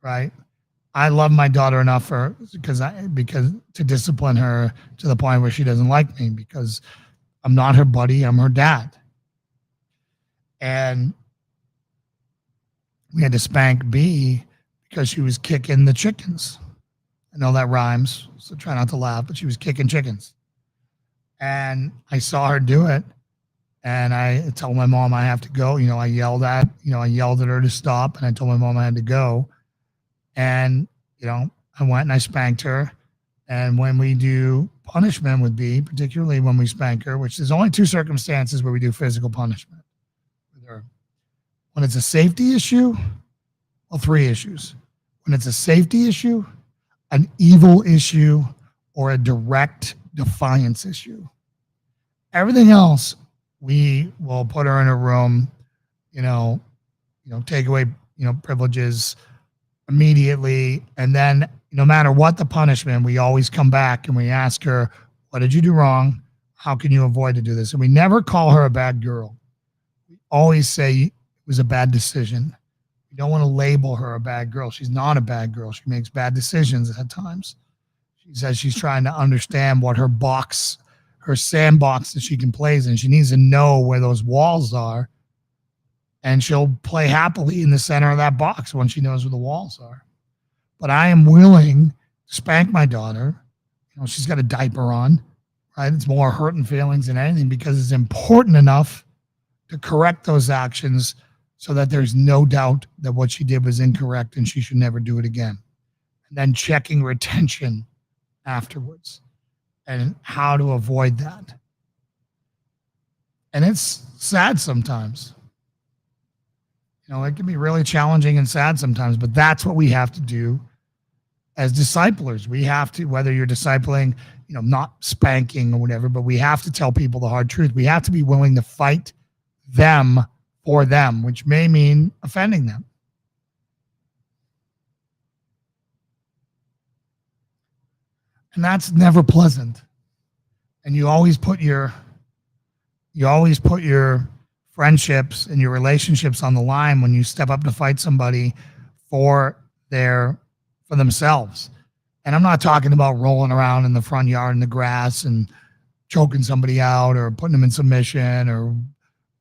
S1: Right? I love my daughter enough because to discipline her to the point where she doesn't like me, because I'm not her buddy, I'm her dad. And we had to spank B because she was kicking the chickens. I know that rhymes, so try not to laugh, but she was kicking chickens. And I saw her do it, and I told my mom I have to go. I yelled at her to stop, and I told my mom I had to go. And, I went and I spanked her. And when we do punishment with B, particularly when we spank her, which there's only 2 circumstances where we do physical punishment with her. When it's a safety issue, 3 issues. When it's a safety issue, an evil issue, or a direct defiance issue. Everything else, we will put her in a room, take away, privileges immediately. And then no matter what the punishment, we always come back and we ask her, what did you do wrong? How can you avoid to do this? And we never call her a bad girl. We always say it was a bad decision. We don't want to label her a bad girl. She's not a bad girl. She makes bad decisions at times. She says she's trying to understand what her sandbox that she can play in. She needs to know where those walls are, and she'll play happily in the center of that box when she knows where the walls are. But I am willing to spank my daughter. She's got a diaper on, right? It's more hurting feelings than anything, because it's important enough to correct those actions so that there's no doubt that what she did was incorrect and she should never do it again. And then checking retention afterwards and how to avoid that. And it's sad sometimes. It can be really challenging and sad sometimes, but that's what we have to do as disciplers. We have to, whether you're discipling, not spanking or whatever, but we have to tell people the hard truth. We have to be willing to fight them for them, which may mean offending them. And that's never pleasant. And you always put your friendships and your relationships on the line when you step up to fight somebody for themselves. And I'm not talking about rolling around in the front yard in the grass and choking somebody out or putting them in submission or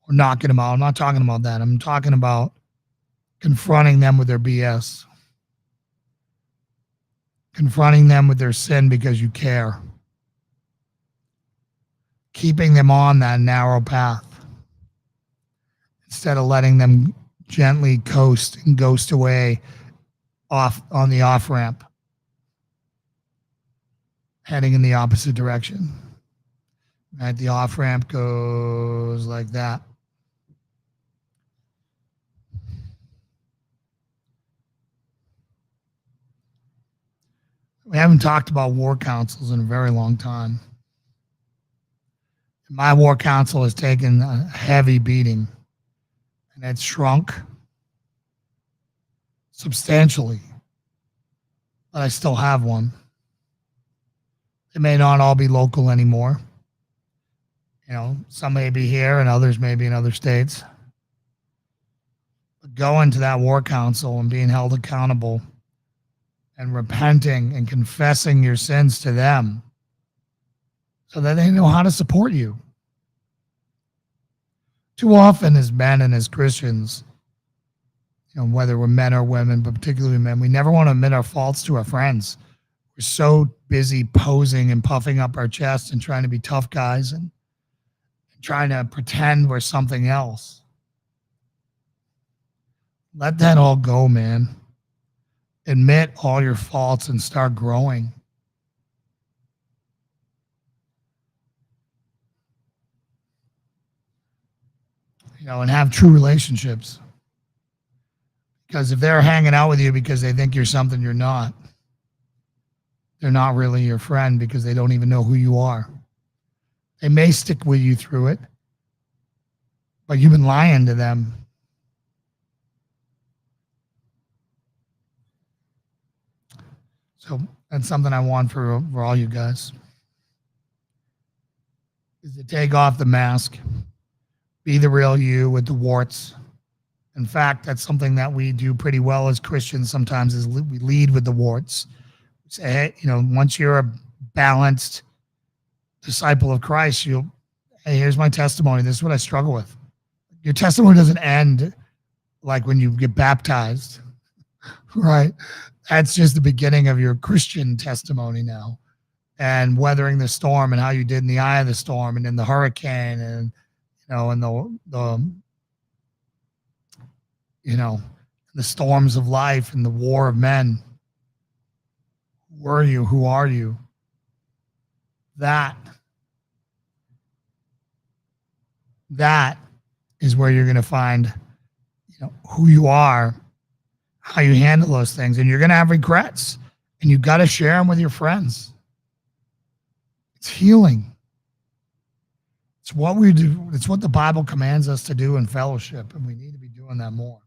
S1: knocking them out. I'm not talking about that. I'm talking about confronting them with their BS. Confronting them with their sin because you care. Keeping them on that narrow path instead of letting them gently coast and ghost away off on the off ramp, heading in the opposite direction. Right, the off ramp goes like that. We haven't talked about war councils in a very long time. My war council has taken a heavy beating, and it's shrunk substantially, but I still have one. It may not all be local anymore. Some may be here and others may be in other states. But going to that war council and being held accountable and repenting and confessing your sins to them so that they know how to support you. Too often as men and as Christians, whether we're men or women, but particularly men, we never want to admit our faults to our friends. We're so busy posing and puffing up our chest and trying to be tough guys and trying to pretend we're something else. Let that all go, man. Admit all your faults and start growing. and have true relationships. Because if they're hanging out with you because they think you're something you're not, they're not really your friend because they don't even know who you are. They may stick with you through it, but you've been lying to them. So that's something I want for all you guys, is to take off the mask, be the real you with the warts. In fact, that's something that we do pretty well as Christians sometimes, is we lead with the warts. We say, hey, once you're a balanced disciple of Christ, hey, here's my testimony. This is what I struggle with. Your testimony doesn't end like when you get baptized, right? That's just the beginning of your Christian testimony now, and weathering the storm and how you did in the eye of the storm and in the hurricane and, and the storms of life and the war of men. Who were you? Who are you? That is where you're going to find, who you are, how you handle those things. And you're going to have regrets, and you got to share them with your friends. It's healing. It's what we do. It's what the Bible commands us to do in fellowship, and we need to be doing that more.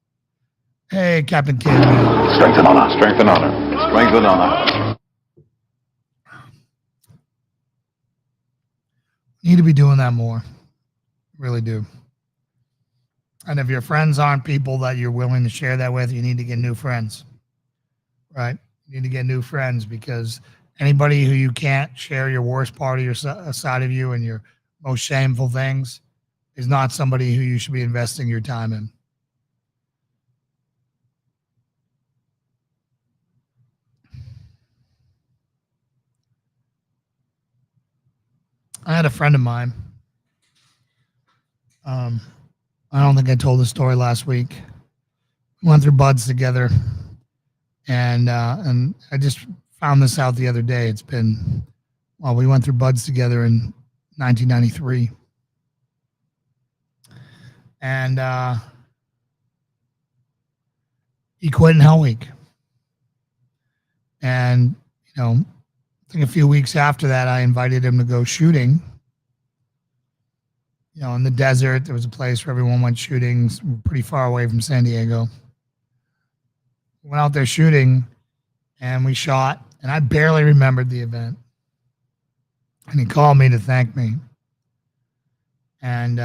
S1: Hey, Captain Kid.
S2: Strength and honor. Strength and honor. Strength and honor.
S1: Need to be doing that more. Really do. And if your friends aren't people that you're willing to share that with, you need to get new friends, right? You need to get new friends, because anybody who you can't share your worst part of your side of you and your most shameful things is not somebody who you should be investing your time in. I had a friend of mine. I don't think I told the story last week. We went through buds together, and I just found this out the other day. We went through buds together in 1993, and he quit in Hell Week, and I think a few weeks after that, I invited him to go shooting. In the desert, there was a place where everyone went shooting, pretty far away from San Diego. We went out there shooting, and we shot, and I barely remembered the event. And he called me to thank me. And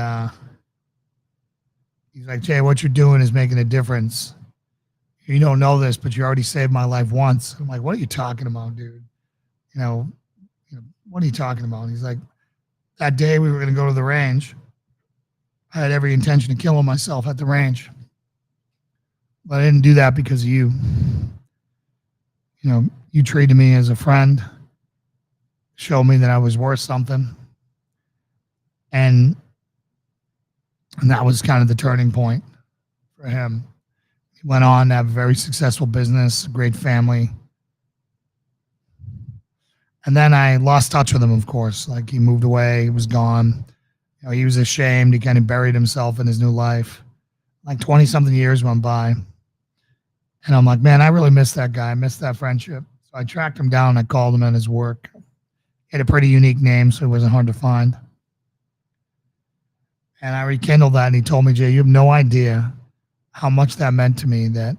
S1: he's like, Jay, what you're doing is making a difference. You don't know this, but you already saved my life once. I'm like, what are you talking about, dude? What are you talking about? And he's like, that day we were going to go to the range. I had every intention of killing myself at the range, but I didn't do that because of you. You treated me as a friend, showed me that I was worth something. And that was kind of the turning point for him. He went on to have a very successful business, a great family. And then I lost touch with him, of course. Like, he moved away, he was gone. He was ashamed. He kind of buried himself in his new life. Like 20-something years went by. And I'm like, man, I really miss that guy. I miss that friendship. So I tracked him down. I called him at his work. He had a pretty unique name, so it wasn't hard to find. And I rekindled that, and he told me, Jay, you have no idea how much that meant to me, that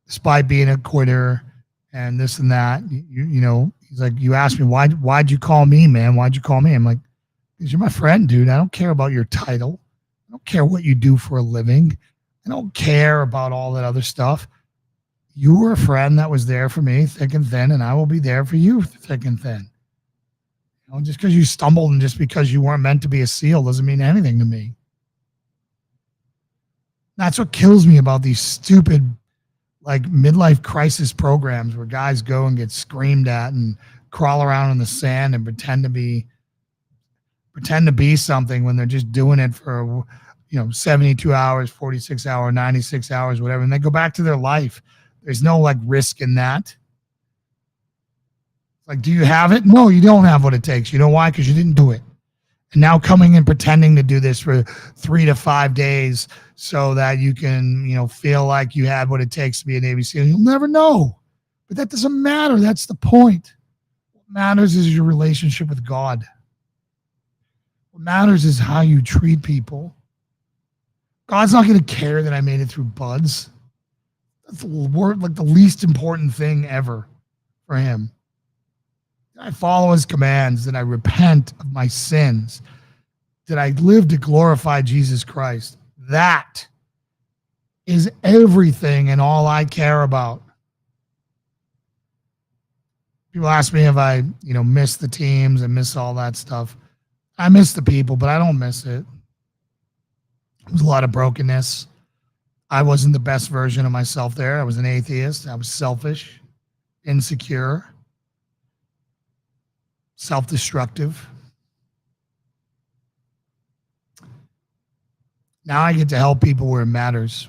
S1: despite being a quitter and this and that, he's like, you asked me, why'd you call me, man? Why'd you call me? I'm like, because you're my friend, dude. I don't care about your title. I don't care what you do for a living. I don't care about all that other stuff. You were a friend that was there for me thick and thin, and I will be there for you thick and thin. Just because you stumbled and just because you weren't meant to be a SEAL doesn't mean anything to me. That's what kills me about these stupid, like, midlife crisis programs where guys go and get screamed at and crawl around in the sand and pretend to be something when they're just doing it for 72 hours, 46 hours, 96 hours, whatever, and they go back to their life. There's no like risk in that. Like, do you have it? No, you don't have what it takes. You know why? Because you didn't do it. And now coming and pretending to do this for 3 to 5 days so that you can, feel like you had what it takes to be a Navy SEAL. You'll never know. But that doesn't matter. That's the point. What matters is your relationship with God. What matters is how you treat people. God's not going to care that I made it through buds. That's the least important thing ever for him. Did I follow his commands? Did I repent of my sins? Did I live to glorify Jesus Christ? That is everything and all I care about. People ask me if I, miss the teams and miss all that stuff. I miss the people, but I don't miss it. There was a lot of brokenness. I wasn't the best version of myself there. I was an atheist. I was selfish, insecure, self-destructive. Now I get to help people where it matters.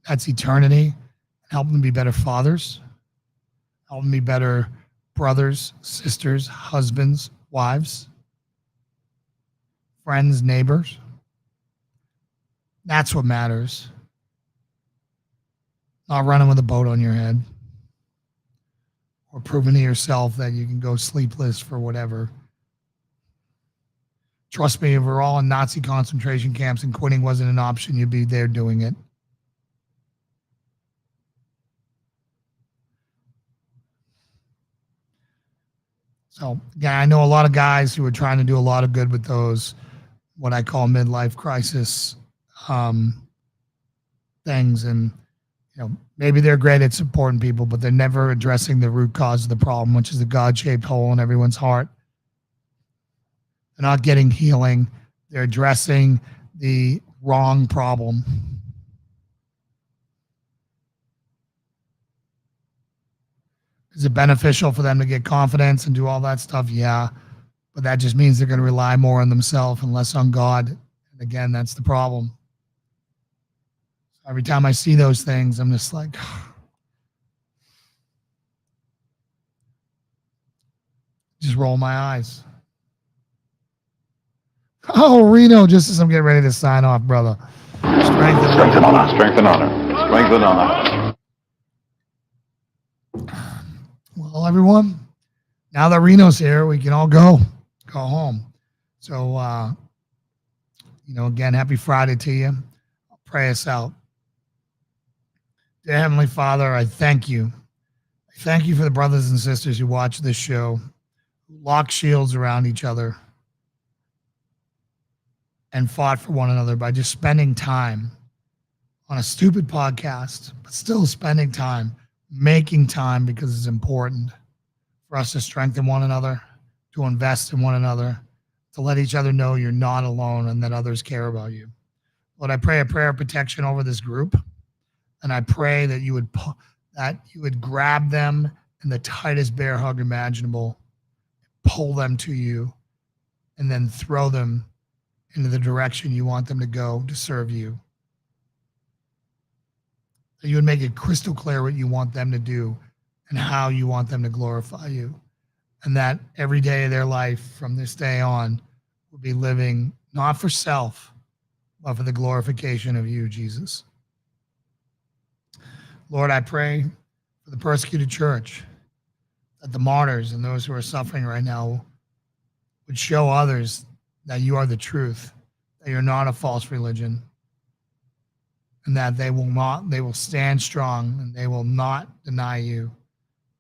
S1: That's eternity. Help them be better fathers. Help them be better brothers, sisters, husbands, wives, friends, neighbors. That's what matters. Not running with a boat on your head or proving to yourself that you can go sleepless for whatever. Trust me, if we're all in Nazi concentration camps and quitting wasn't an option, you'd be there doing it. So, yeah, I know a lot of guys who are trying to do a lot of good with those, what I call midlife crisis things. And, maybe they're great at supporting people, but they're never addressing the root cause of the problem, which is the God-shaped hole in everyone's heart. They're not getting healing. They're addressing the wrong problem. Is it beneficial for them to get confidence and do all that stuff? Yeah. But that just means they're going to rely more on themselves and less on God. And again, that's the problem. Every time I see those things, I'm just like, just roll my eyes. Oh, Reno, just as I'm getting ready to sign off, brother.
S2: Strength and honor. Strength and honor. Strength and honor.
S1: Well, everyone, now that Reno's here, we can all go home. So, again, happy Friday to you. I'll pray us out. Dear Heavenly Father, I thank you. I thank you for the brothers and sisters who watch this show, who lock shields around each other and fought for one another by just spending time on a stupid podcast, but still spending time, making time because it's important for us to strengthen one another, to invest in one another, to let each other know you're not alone and that others care about you. Lord, I pray a prayer of protection over this group. And I pray that you would grab them in the tightest bear hug imaginable, pull them to you, and then throw them into the direction you want them to go to serve you. That you would make it crystal clear what you want them to do and how you want them to glorify you. And that every day of their life from this day on will be living not for self, but for the glorification of you, Jesus. Lord, I pray for the persecuted church, that the martyrs and those who are suffering right now would show others that you are the truth, that you're not a false religion, and that they will stand strong and they will not deny you,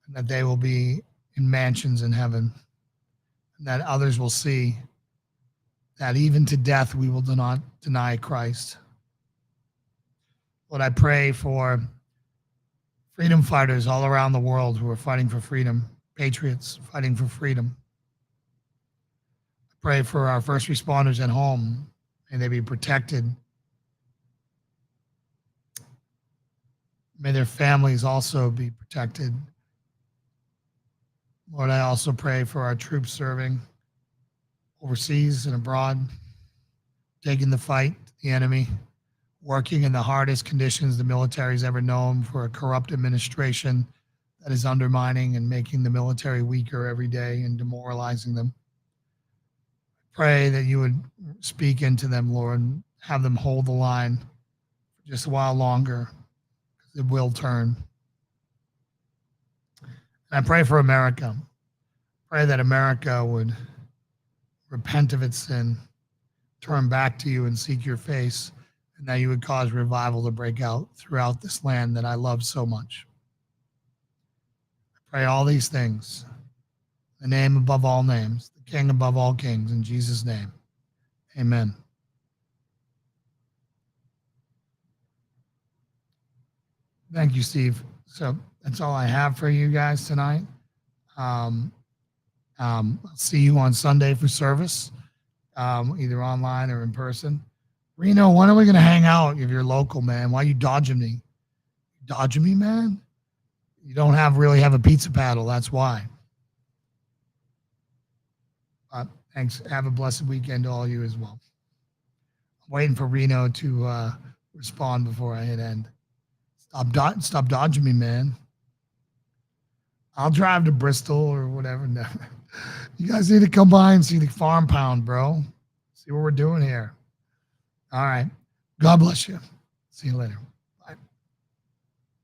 S1: and that they will be in mansions in heaven, and that others will see that even to death we will not deny Christ. Lord, I pray for freedom fighters all around the world who are fighting for freedom, patriots fighting for freedom. I pray for our first responders at home. May they be protected. May their families also be protected. Lord, I also pray for our troops serving overseas and abroad, taking the fight to the enemy, working in the hardest conditions the military's ever known for a corrupt administration that is undermining and making the military weaker every day and demoralizing them. I Pray that you would speak into them, Lord, and have them hold the line for just a while longer, because it will turn. And I pray for America. Pray that America would repent of its sin, turn back to you and seek your face, and that you would cause revival to break out throughout this land that I love so much. I pray all these things, the name above all names, the King above all kings, in Jesus' name. Amen. Thank you, Steve. So that's all I have for you guys tonight. I'll see you on Sunday for service, either online or in person. Reno, when are we going to hang out if you're local, man? Why are you dodging me? Dodging me, man? You don't really have a pizza paddle. That's why. Thanks. Have a blessed weekend to all you as well. I'm waiting for Reno to respond before I hit end. Stop dodging me, man. I'll drive to Bristol or whatever. No. You guys need to come by and see the farm pound, bro. See what we're doing here. All right. God bless you. See you later.